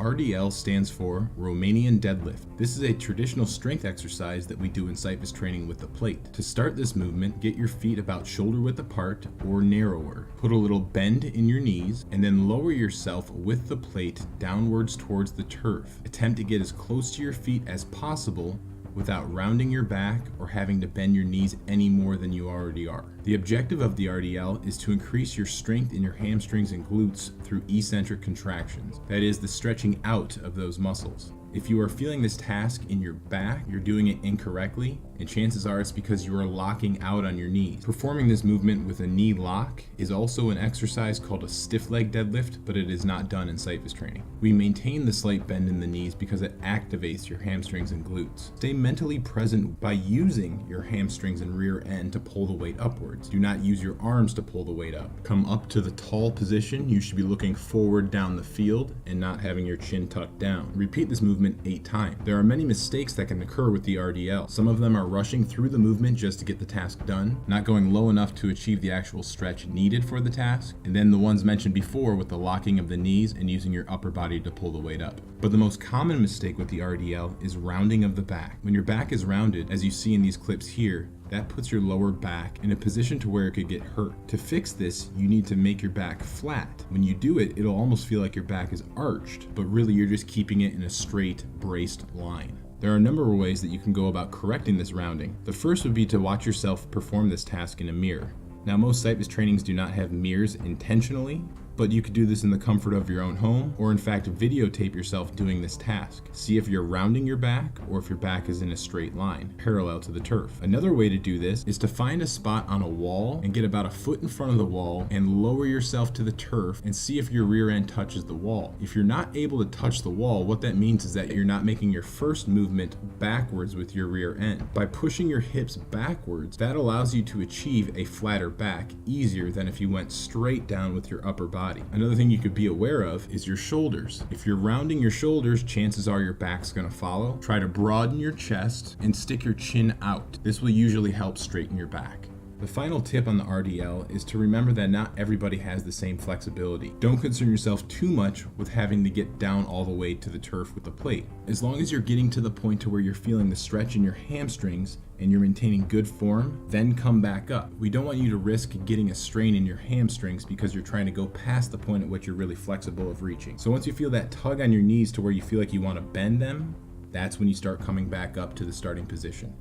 RDL stands for Romanian deadlift. This is a traditional strength exercise that we do in Cyphus training with the plate. To start this movement, get your feet about shoulder width apart or narrower. Put a little bend in your knees and then lower yourself with the plate downwards towards the turf. Attempt to get as close to your feet as possible without rounding your back or having to bend your knees any more than you already are. The objective of the RDL is to increase your strength in your hamstrings and glutes through eccentric contractions. That is, the stretching out of those muscles. If you are feeling this task in your back, you're doing it incorrectly, and chances are it's because you are locking out on your knees. Performing this movement with a knee lock is also an exercise called a stiff leg deadlift, but it is not done in Cyphus training. We maintain the slight bend in the knees because it activates your hamstrings and glutes. Stay mentally present by using your hamstrings and rear end to pull the weight upwards. Do not use your arms to pull the weight up. Come up to the tall position. You should be looking forward down the field and not having your chin tucked down. Repeat this movement 8 times. There are many mistakes that can occur with the RDL. Some of them are rushing through the movement just to get the task done, not going low enough to achieve the actual stretch needed for the task, and then the ones mentioned before with the locking of the knees and using your upper body to pull the weight up. But the most common mistake with the RDL is rounding of the back. When your back is rounded, as you see in these clips here, that puts your lower back in a position to where it could get hurt. To fix this, you need to make your back flat. When you do it, it'll almost feel like your back is arched, but really you're just keeping it in a straight, braced line. There are a number of ways that you can go about correcting this rounding. The first would be to watch yourself perform this task in a mirror. Now, most Cyphus trainings do not have mirrors intentionally, but you could do this in the comfort of your own home, or in fact videotape yourself doing this task. See if you're rounding your back or if your back is in a straight line, parallel to the turf. Another way to do this is to find a spot on a wall and get about a foot in front of the wall and lower yourself to the turf and see if your rear end touches the wall. If you're not able to touch the wall, what that means is that you're not making your first movement backwards with your rear end. By pushing your hips backwards, that allows you to achieve a flatter back easier than if you went straight down with your upper body. Another thing you could be aware of is your shoulders. If you're rounding your shoulders, chances are your back's gonna follow. Try to broaden your chest and stick your chin out. This will usually help straighten your back. The final tip on the RDL is to remember that not everybody has the same flexibility. Don't concern yourself too much with having to get down all the way to the turf with the plate. As long as you're getting to the point to where you're feeling the stretch in your hamstrings and you're maintaining good form, then come back up. We don't want you to risk getting a strain in your hamstrings because you're trying to go past the point at which you're really flexible of reaching. So once you feel that tug on your knees to where you feel like you want to bend them, that's when you start coming back up to the starting position.